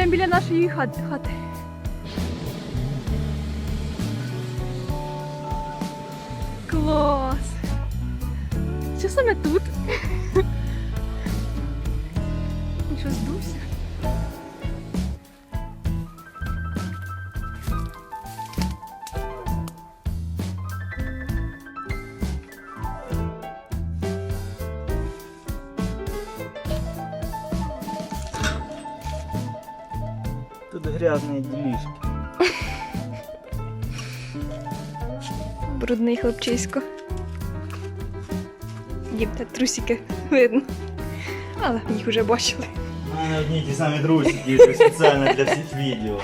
прямо біля нашої хати. Клас! Що саме тут? Він що, здувся? Тут грязні делишки. Брудний хлопчисько. Їм та трусики видно. Але їх вже бачили. У мене одні ті самі трусики, спеціально для всіх відео.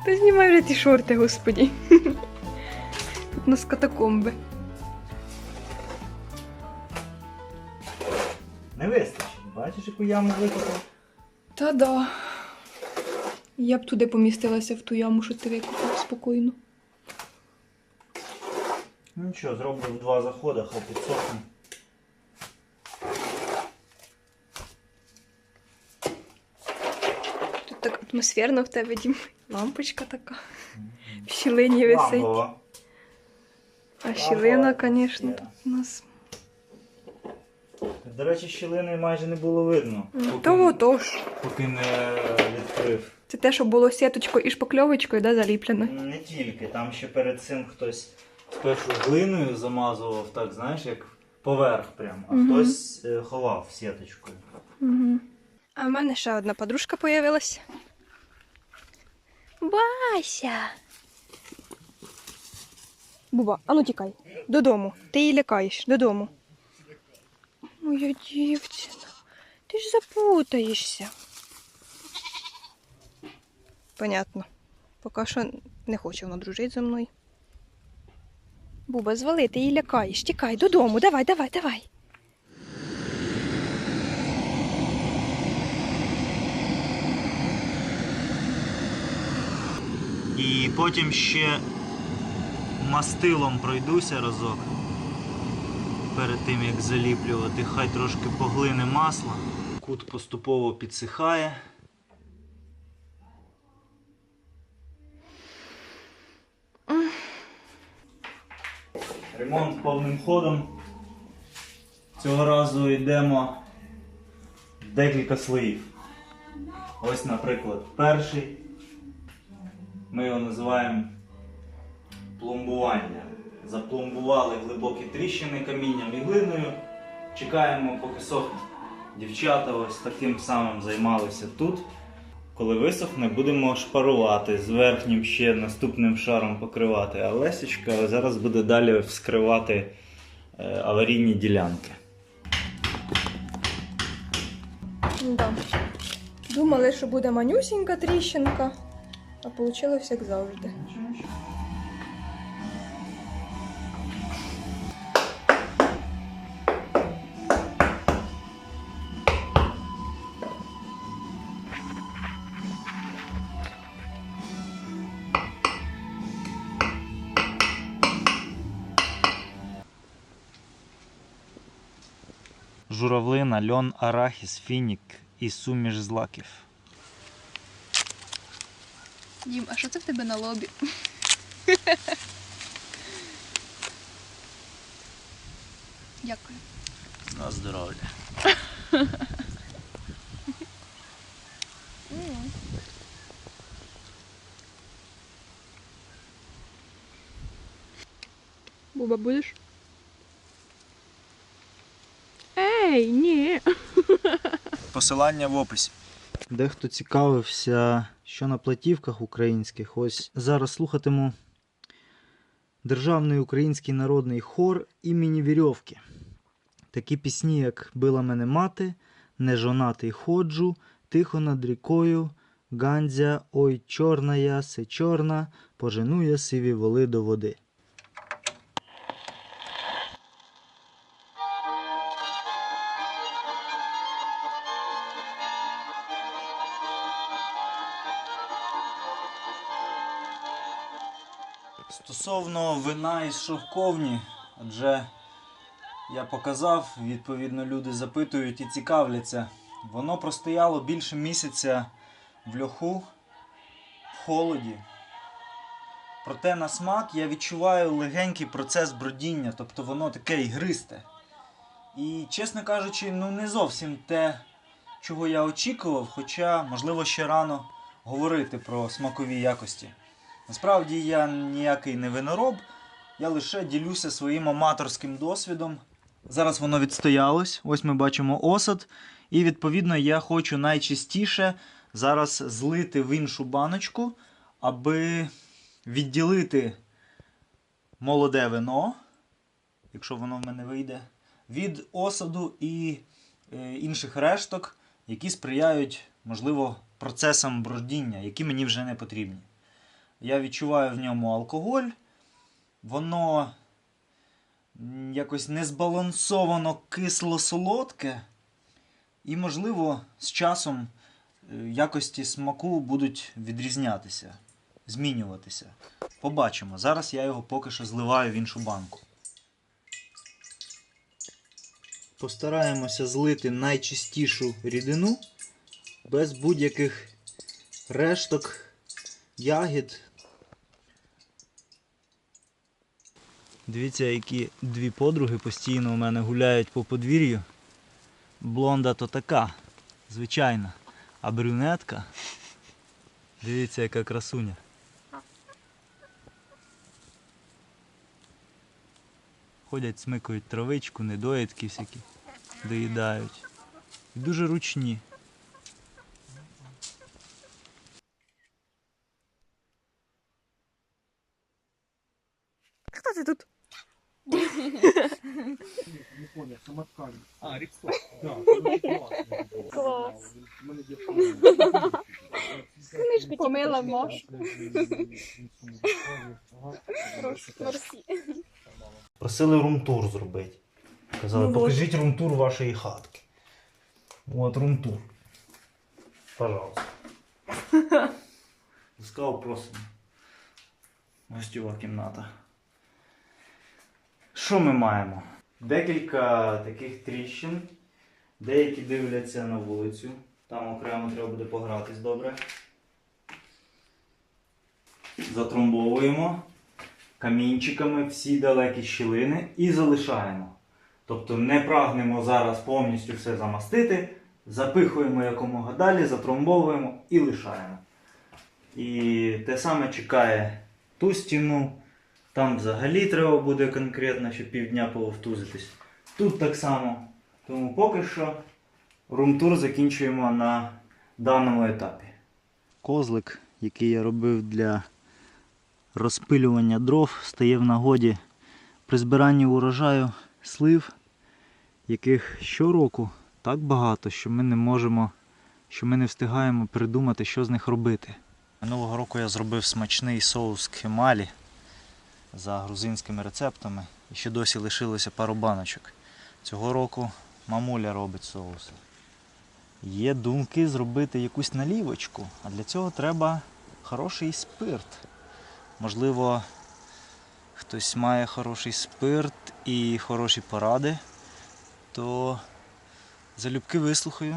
Та знімай вже ті шорти, господі. Тут у нас катакомби. Не вистачить. Бачиш, яку яму викопав? Та да. Я б туди помістилася, в ту яму, що ти викопав спокійно. Ну нічого, зроблю в 2 заходи, хай підсохне. Тут так атмосферно в тебе, Дім. Лампочка така. В щілині висить. Лампова. А щілина, звісно, тут у нас. До речі, щілини майже не було видно. То отож. Поки не відкрив. Це те, що було сіточкою і шпакльовочкою, да, заліплено. Не тільки, там ще перед цим хтось спершу глиною замазував, так, знаєш, як поверх прямо, а хтось ховав сіточкою. А в мене ще одна подружка появилась. Бася! Буба, а ну тікай. Додому. Ти її лякаєш. Додому. Моя дівчина. Ти ж запутаєшся. Понятно. Поки що не хоче вона дружити зі мною. Буба, звали, ти її лякаєш. Тікай, додому. Давай. І потім ще мастилом пройдуся разок. Перед тим як заліплювати, хай трошки поглине масло. Кут поступово підсихає. Ремонт повним ходом. Цього разу йдемо в декілька слоїв. Ось, наприклад, перший. Ми його називаємо пломбування. Запломбували глибокі тріщини камінням і глиною. Чекаємо, поки сохне. Дівчата ось таким самим займалися тут. Коли висохне, будемо шпарувати, з верхнім ще наступним шаром покривати. А Лесечка зараз буде далі вскривати аварійні ділянки. Да. Думали, що буде манюсінька тріщинка, а вийшло як завжди. Журавлина, льон, арахіс, фінік і суміш злаків. Дім, а що це в тебе на лобі? Дякую. На здоров'я. Буба, будеш? Ей, ні. Посилання в описі. Дехто цікавився, що на платівках українських. Ось зараз слухатиму Державний український народний хор імені Вірьовки. Такі пісні, як «Била мене мати», «Не жонатий ходжу», «Тихо над рікою», «Гандзя», «Ой, чорна я, се чорна», «Пожену я сиві воли до води». Стосовно вина із шовковні, адже я показав, відповідно люди запитують і цікавляться, Воно простояло більше місяця в льоху, в холоді. Проте на смак я відчуваю легенький процес бродіння, тобто воно таке ігристе. І, чесно кажучи, не зовсім те, чого я очікував, хоча, можливо, ще рано говорити про смакові якості. Насправді я ніякий не винороб, я лише ділюся своїм аматорським досвідом. Зараз воно відстоялось, ось ми бачимо осад, і відповідно я хочу найчастіше зараз злити в іншу баночку, аби відділити молоде вино, якщо воно в мене вийде, від осаду і інших решток, які сприяють, можливо, процесам бродіння, які мені вже не потрібні. Я відчуваю в ньому алкоголь, воно якось незбалансовано кисло-солодке, і, можливо, з часом якості смаку будуть відрізнятися, змінюватися. Побачимо. Зараз я його поки що зливаю в іншу банку. Постараємося злити найчистішу рідину, без будь-яких решток, ягід. Дивіться, які дві подруги постійно у мене гуляють по подвір'ю. Блонда то така, звичайна, а брюнетка, дивіться, яка красуня. Ходять, смикають травичку, недоїдки всякі, доїдають. І дуже ручні. Хто ти тут? А, Риксон. Да, Клас. Книжку Помила мож. Мерсі. Просили румтур зробити. Казали, покажіть румтур вашої хатки. От румтур. Пожалуйста. Ласкаво просимо. Гостьова кімната. Що ми маємо? Декілька таких тріщин. Деякі дивляться на вулицю. Там окремо треба буде погратись добре. Затромбовуємо камінчиками всі далекі щілини і залишаємо. Тобто не прагнемо зараз повністю все замастити, запихуємо якомога далі, затромбовуємо і лишаємо. І те саме чекає ту стіну. Там взагалі треба буде конкретно ще півдня пововтузитись. Тут так само. Тому поки що румтур закінчуємо на даному етапі. Козлик, який я робив для розпилювання дров, стає в нагоді при збиранні урожаю слив, яких щороку так багато, що ми не встигаємо придумати, що з них робити. Минулого року я зробив смачний соус кемалі за грузинськими рецептами. І ще досі лишилося пару баночок. Цього року мамуля робить соуси. Є думки зробити якусь налівочку, а для цього треба хороший спирт. Можливо, хтось має хороший спирт і хороші поради, то залюбки вислухаю.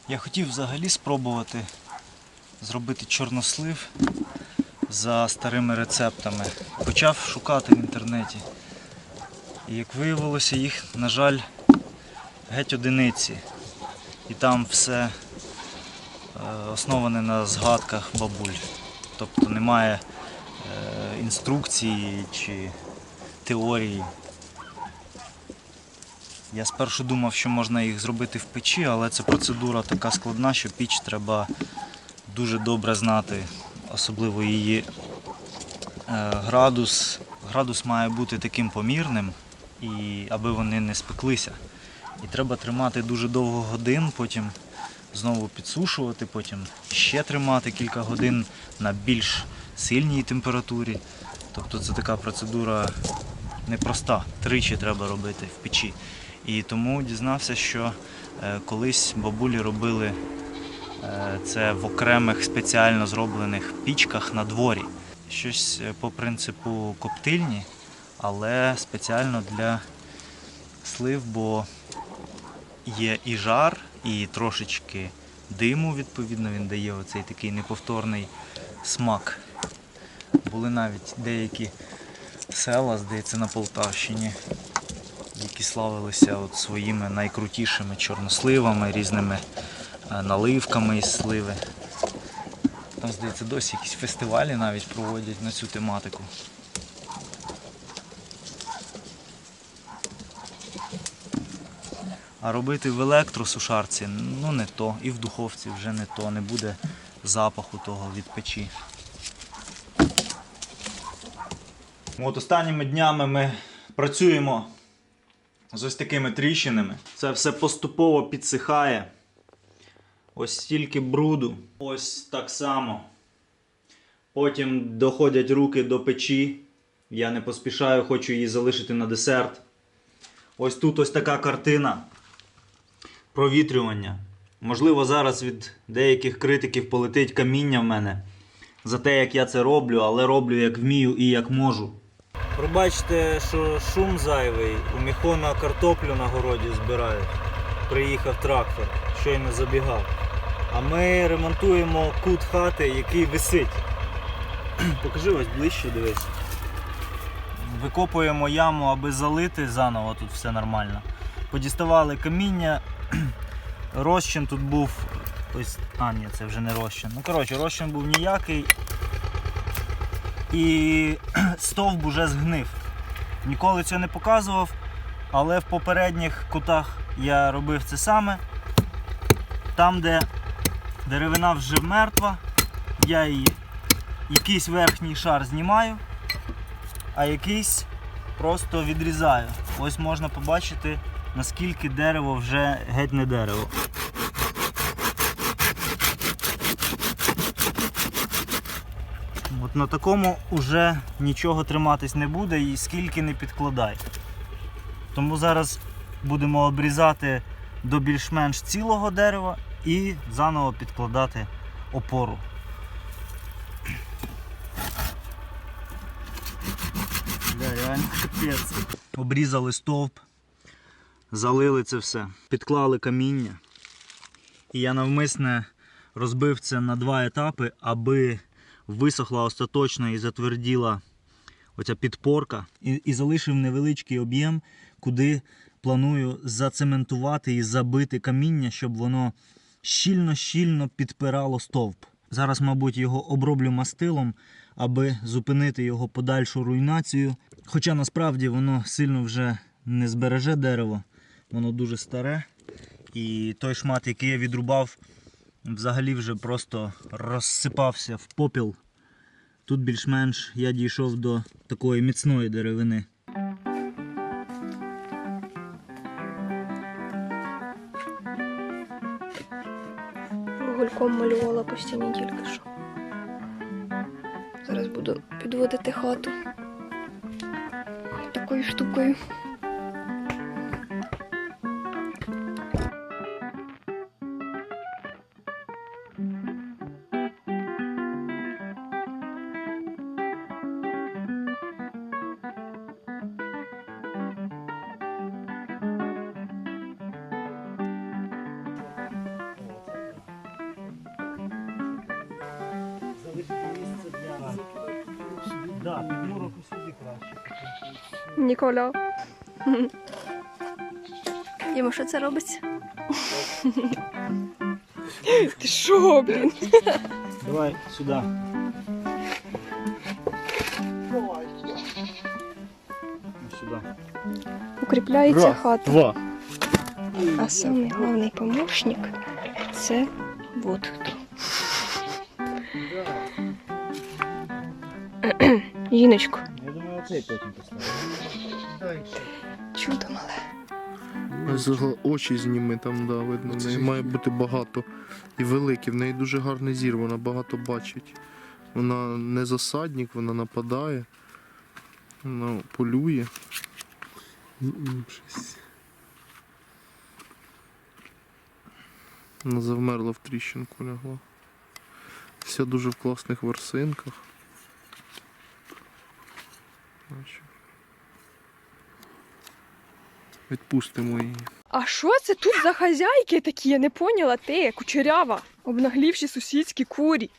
Я хотів взагалі спробувати зробити чорнослив за старими рецептами. Почав шукати в інтернеті. І як виявилося, їх, на жаль, геть одиниці. І там все основане на згадках бабуль. Тобто немає інструкції чи теорії. Я спершу думав, що можна їх зробити в печі, але ця процедура така складна, що піч треба дуже добре знати, особливо її градус. Градус має бути таким помірним, і аби вони не спеклися. І треба тримати дуже довго годин, потім знову підсушувати, потім ще тримати кілька годин на більш сильній температурі. Тобто це така процедура непроста, тричі треба робити в печі. І тому дізнався, що колись бабулі робили це в окремих спеціально зроблених пічках на дворі. Щось по принципу коптильні, але спеціально для слив, бо є і жар, і трошечки диму, відповідно, він дає оцей такий неповторний смак. Були навіть деякі села, здається, на Полтавщині, які славилися от своїми найкрутішими чорносливами, різними наливками із сливи. Там, здається, досі якісь фестивалі навіть проводять на цю тематику. А робити в електросушарці, ну не то, і в духовці вже не то, не буде запаху того від печі. От останніми днями ми працюємо з ось такими тріщинами. Це все поступово підсихає. Ось стільки бруду. Ось так само. Потім доходять руки до печі. Я не поспішаю, хочу її залишити на десерт. Ось тут ось така картина провітрювання. Можливо, зараз від деяких критиків полетить каміння в мене за те, як я це роблю, але роблю як вмію і як можу. Пробачте, що шум зайвий. У Міхона картоплю на городі збирають. Приїхав трактор, щойно забігав. А ми ремонтуємо кут хати, який висить. Покажи ось ближче, дивись. Викопуємо яму, аби залити заново, тут все нормально. Подіставали каміння. Розчин тут був ось... А, ні, це вже не розчин. Ну, коротше, розчин був ніякий. І стовп уже згнив. Ніколи цього не показував, але в попередніх кутах я робив це саме. Там, де деревина вже мертва, я її якийсь верхній шар знімаю, а якийсь просто відрізаю. Ось можна побачити, наскільки дерево вже геть не дерево. От на такому вже нічого триматись не буде і скільки не підкладай. Тому зараз будемо обрізати до більш-менш цілого дерева і заново підкладати опору. Реально капець. Обрізали стовп, залили це все, підклали каміння. І я навмисне розбив це на два етапи, аби висохла остаточно і затверділа оця підпорка. І залишив невеличкий об'єм, куди планую зацементувати і забити каміння, щоб воно щільно-щільно підпирало стовп. Зараз, мабуть, його оброблю мастилом, аби зупинити його подальшу руйнацію. Хоча насправді воно сильно вже не збереже дерево, воно дуже старе. І той шмат, який я відрубав, взагалі вже просто розсипався в попіл. Тут більш-менш я дійшов до такої міцної деревини. Вугольком малювала по стіні тільки що. Зараз буду підводити хату такою штукою. Так, підмурок усюди краще. Ніколя. Діма, що це робиться? Ти що, блін? Давай сюди. Сюди. Укріпляється хата. Два. А самий головний помощник – це от хто. Жіночко. Я думаю, оцей потім поставлю. Чудо мале. Очі зніми там, да, видно. В неї має бути багато і великі. В неї дуже гарний зір, вона багато бачить. Вона не засадник, вона нападає, вона полює. Вона завмерла в тріщинку, лягла. Вся дуже в класних ворсинках. Бачу. Відпустимо її. А що це тут за хазяйки такі? Я не поняла, ти, кучерява. Обнаглівші сусідські курі.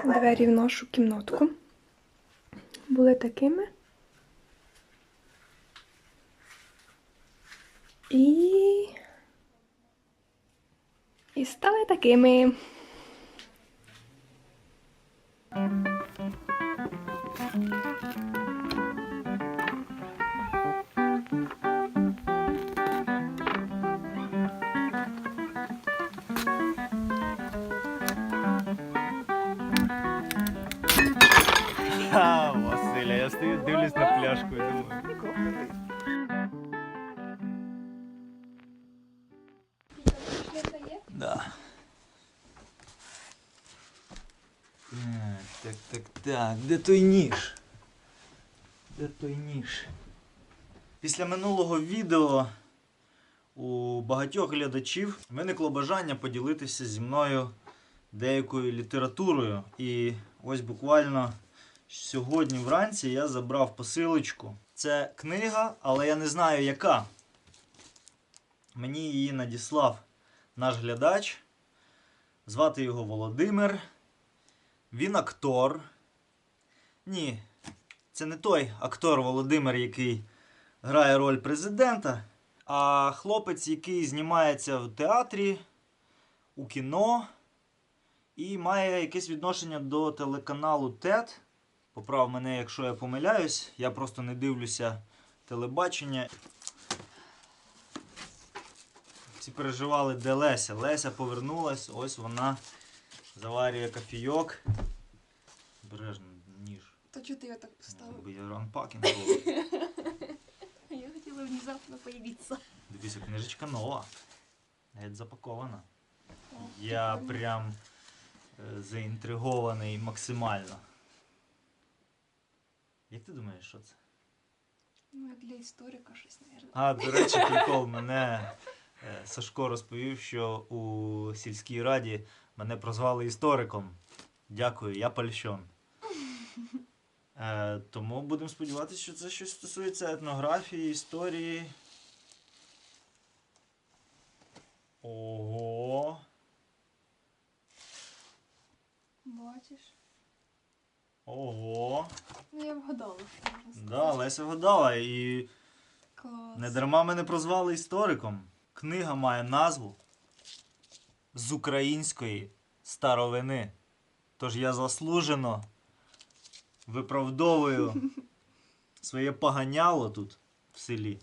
Двері в нашу кімнатку були такими. І стали такими. Ха, Василя, я стою, дивлюсь на пляшку і думаю. Да. Так. Де той ніж? Де той ніж? Після минулого відео у багатьох глядачів виникло бажання поділитися зі мною деякою літературою. І ось буквально сьогодні вранці я забрав посилочку. Це книга, але я не знаю яка. Мені її надіслав наш глядач. Звати його Володимир. Він актор. Ні, це не той актор Володимир, який грає роль президента, а хлопець, який знімається в театрі, у кіно і має якесь відношення до телеканалу ТЕТ. Поправ мене, якщо я помиляюсь, я просто не дивлюся телебачення. Всі переживали, де Леся. Леся повернулась, ось вона заварює кофійок. Бережно, ніж. То чого ти його так поставив? Якби я анпакінг був. Я хотіла внезапно появитися. Дивіться, книжечка нова. Геть запакована. Я прям заінтригований максимально. Як ти думаєш, що це? Ну, як для історика щось, мабуть. А, до речі, прикол, мене Сашко розповів, що у сільській раді мене прозвали істориком. Дякую, я польщен. Тому будемо сподіватися, що це щось стосується етнографії, історії. Ого! Бачиш? Ого! Ну, я вгадала. що можна сказати. Да, Леся вгадала. І Клас. не дарма мене прозвали істориком. Книга має назву «З української старовини». Тож я заслужено виправдовую своє поганяло тут, в селі.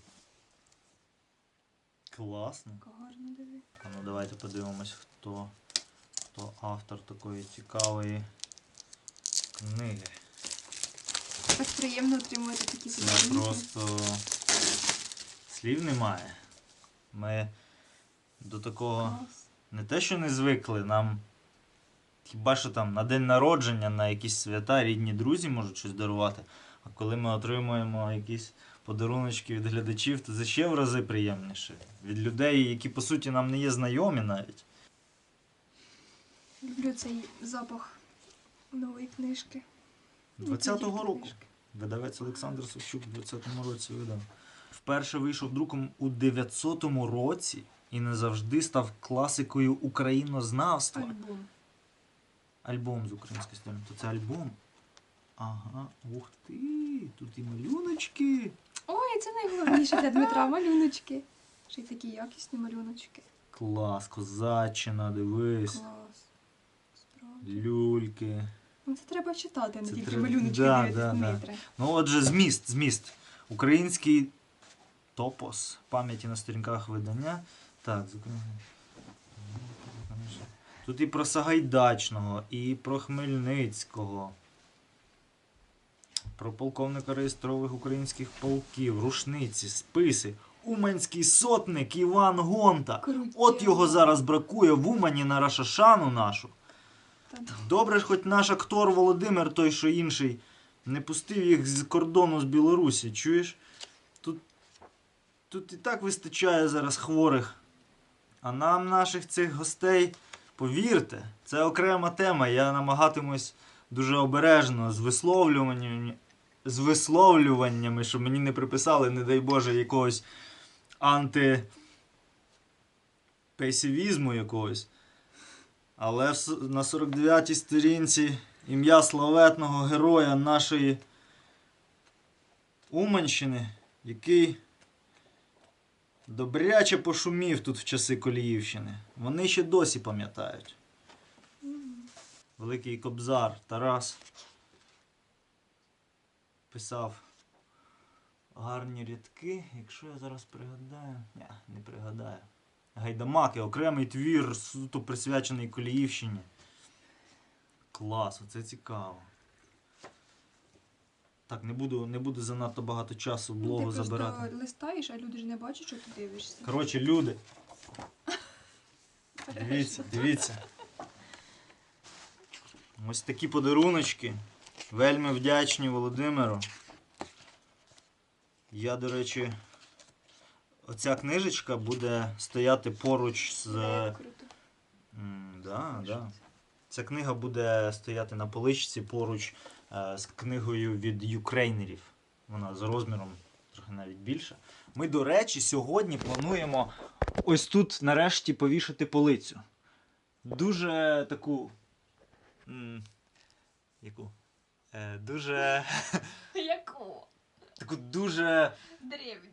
Класно. Гарно диви. Ну, давайте подивимось, хто автор такої цікавої книги. Так приємно отримувати такі Це задоволення. просто слів немає. Ми до такого Клас. не те, що не звикли, нам хіба що там на день народження, на якісь свята, рідні друзі можуть щось дарувати. А коли ми отримуємо якісь подаруночки від глядачів, то це ще в рази приємніше. Від людей, які по суті нам не є знайомі навіть. Люблю цей запах нової книжки. 20-го року. Видавець Олександр Савчук в 20-му році видав. Вперше вийшов друком у 900-му році і не завжди став класикою українознавства. Альбом. Альбом з української сторони. То це альбом. Ага, ух ти, тут і малюночки. Ой, це найголовніше для Дмитра. Малюночки. Ще й такі якісні малюночки. Клас, козаччина, дивись. Клас. Справді. Люльки. Ну це треба читати, а не Це тільки треба- малюночки да, дивитися да, да. Дмитре. Ну отже, зміст. Український топос пам'яті на сторінках видання. Так, тут і про Сагайдачного, і про Хмельницького, про полковника реєстрових українських полків, рушниці, списи, уманський сотник Іван Гонта. Крутяк. От його зараз бракує в Умані на Рашашану нашу. Та да. Добре ж, хоч наш актор Володимир, той що інший, не пустив їх з кордону з Білорусі, чуєш? Тут і так вистачає зараз хворих. А нам, наших цих гостей, повірте, це окрема тема. Я намагатимусь дуже обережно з висловлюванням з висловлюваннями, щоб мені не приписали, не дай Боже, якогось антипесивізму якогось. Але на 49-й сторінці ім'я славетного героя нашої Уманщини, який добряче пошумів тут в часи Коліївщини. Вони ще досі пам'ятають. Великий кобзар Тарас писав гарні рядки. Якщо я зараз пригадаю... Ні, не пригадаю. Гайдамаки, окремий твір, суто присвячений Коліївщині. Клас, оце цікаво. Так, не буду занадто багато часу блогу забирати. Ти просто листаєш, а люди ж не бачать, що ти дивишся. Коротше, люди. Дивіться. Ось такі подаруночки. Вельми вдячні Володимиру. Я, до речі, оця книжечка буде стояти поруч з... Круто. Да. Ця книга буде стояти на поличці поруч з книгою від юкрейнерів. Вона за розміром трохи навіть більша. Ми, до речі, сьогодні плануємо ось тут нарешті повішати полицю. Дуже таку... Яку? Дуже... Яку? Таку дуже...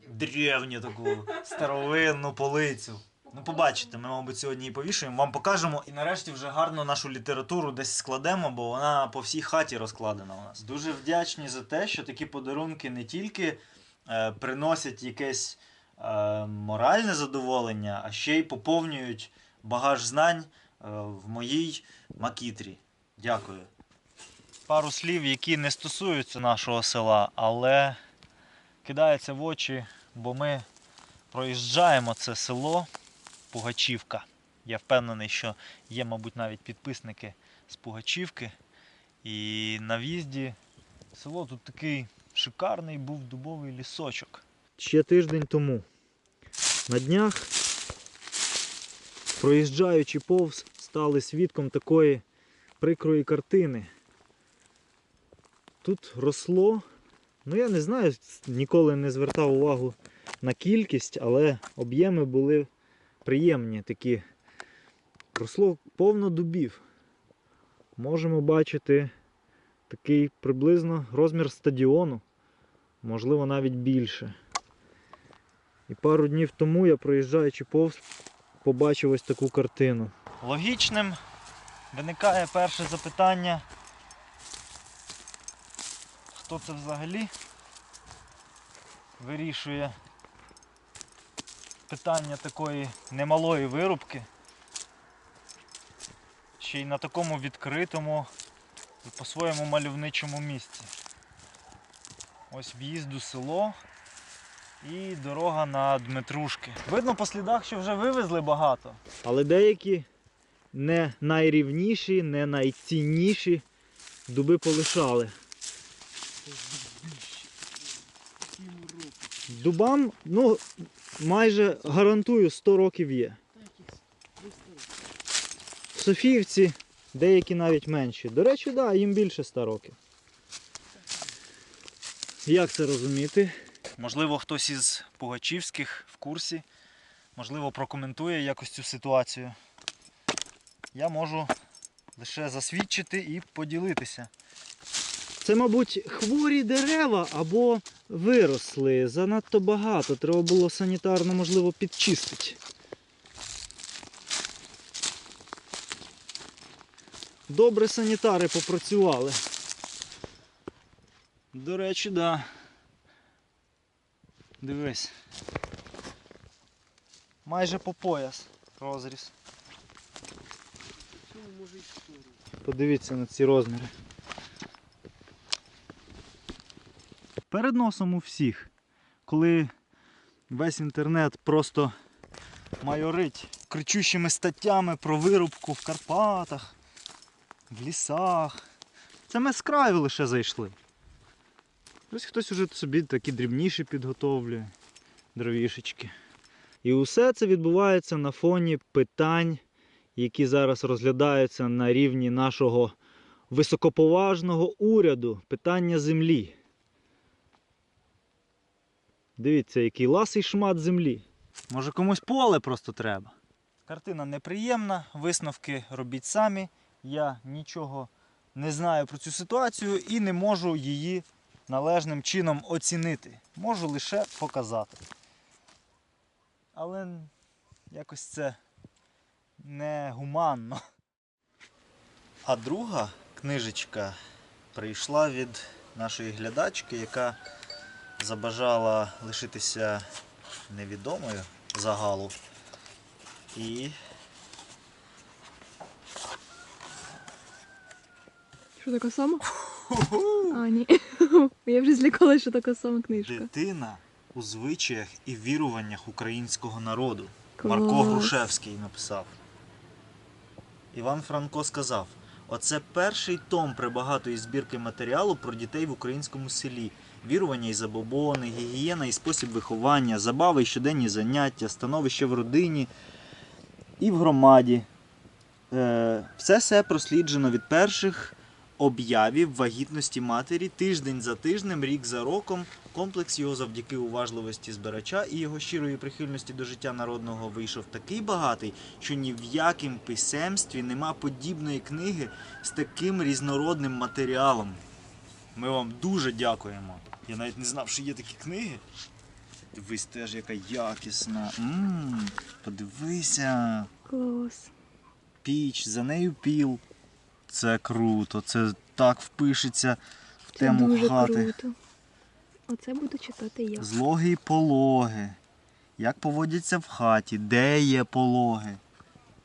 Древню таку старовинну полицю. Ну, побачите, ми, мабуть, сьогодні її повішуємо, вам покажемо і нарешті вже гарно нашу літературу десь складемо, бо вона по всій хаті розкладена у нас. Дуже вдячні за те, що такі подарунки не тільки приносять якесь моральне задоволення, а ще й поповнюють багаж знань в моїй макітрі. Дякую. Пару слів, які не стосуються нашого села, але кидаються в очі, бо ми проїжджаємо це село Пугачівка. Я впевнений, що є, мабуть, навіть підписники з Пугачівки. І на в'їзді село тут такий шикарний був дубовий лісочок. Ще тиждень тому на днях, проїжджаючи повз, стали свідком такої прикрої картини. Тут росло, ну я не знаю, ніколи не звертав увагу на кількість, але об'єми були приємні такі. Росло повно дубів. Можемо бачити такий приблизно розмір стадіону, можливо навіть більше. І пару днів тому я, проїжджаючи повз, побачив ось таку картину. Логічним виникає перше запитання, хто це взагалі вирішує питання такої немалої вирубки, ще й на такому відкритому і по-своєму мальовничому місці. Ось в'їзд у село і дорога на Дмитрушки. Видно по слідах, що вже вивезли багато. Але деякі не найрівніші, не найцінніші дуби полишали. Дубам, ну, майже гарантую 100 років є. В Софіївці деякі навіть менші. До речі, да, їм більше 100 років. Як це розуміти? Можливо, хтось із пугачівських в курсі, можливо, прокоментує якось цю ситуацію. Я можу лише засвідчити і поділитися. Це, мабуть, хворі дерева або виросли занадто багато. Треба було санітарно, можливо, підчистити. Добре санітари попрацювали. До речі, да. Дивись. Майже по пояс розріз. Подивіться на ці розміри. Перед носом у всіх, коли весь інтернет просто майорить кричущими статтями про вирубку в Карпатах, в лісах. Це ми з краю лише зайшли. Ось хтось уже собі такі дрібніші підготовлює, дровішечки. І усе це відбувається на фоні питань, які зараз розглядаються на рівні нашого високоповажного уряду, питання землі. Дивіться, який ласий шмат землі. Може комусь поле просто треба. Картина неприємна, висновки робіть самі. Я нічого не знаю про цю ситуацію і не можу її належним чином оцінити. Можу лише показати. Але якось це негуманно. А друга книжечка прийшла від нашої глядачки, яка забажала лишитися невідомою загалу. І Що така сама? А, ні. Я вже злякалася, що така сама книжка. дитина у звичаях і віруваннях українського народу. Клас. Марко Грушевський написав. Іван Франко сказав: оце перший том прибагатої збірки матеріалу про дітей в українському селі. Вірування і забобони, гігієна і спосіб виховання, забави і щоденні заняття, становище в родині і в громаді. Все просліджено від перших об'явів вагітності матері, тиждень за тижнем, рік за роком. Комплекс його завдяки уважливості збирача і його щирої прихильності до життя народного вийшов такий багатий, що ні в яким писемстві нема подібної книги з таким різнородним матеріалом. Ми вам дуже дякуємо. Я навіть не знав, що є такі книги. Дивись теж, яка якісна. Подивися. Клас. Піч, за нею піл. Це круто, це так впишеться в Це тему дуже хати. круто. Оце буду читати я. Злоги і пологи. Як поводяться в хаті, де є пологи.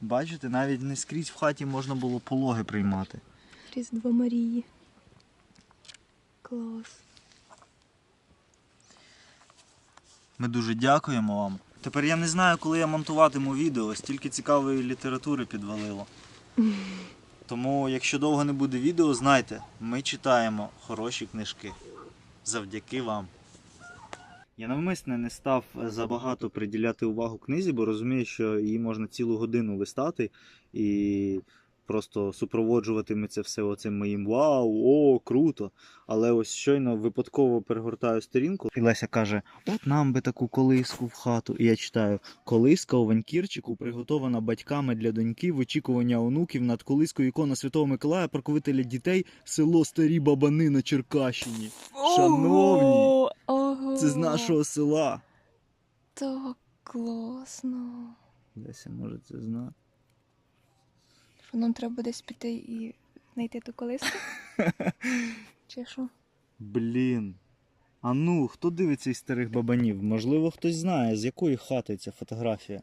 Бачите, навіть не скрізь в хаті можна було пологи приймати. Різдво Марії. Клас. Ми дуже дякуємо вам. Тепер я не знаю, коли я монтуватиму відео, стільки цікавої літератури підвалило. Тому, якщо довго не буде відео, знайте, ми читаємо хороші книжки. Завдяки вам. Я навмисне не став забагато приділяти увагу книзі, бо розумію, що її можна цілу годину листати і просто супроводжуватиме це все оцим моїм вау, о, круто. Але ось щойно випадково перегортаю сторінку, і Леся каже: от нам би таку колиску в хату. І я читаю: колиска у Ванькірчику, приготована батьками для доньки в очікування онуків, над колискою ікона Святого Миколая, покровителя дітей, село Старі Бабани на Черкащині. Шановні, Ого. це з нашого села. Так класно. Леся може це знати. Що нам треба десь піти і знайти ту колиску? Чи що? Блін. А ну, хто дивиться із старих бабанів? Можливо, хтось знає, з якої хати ця фотографія.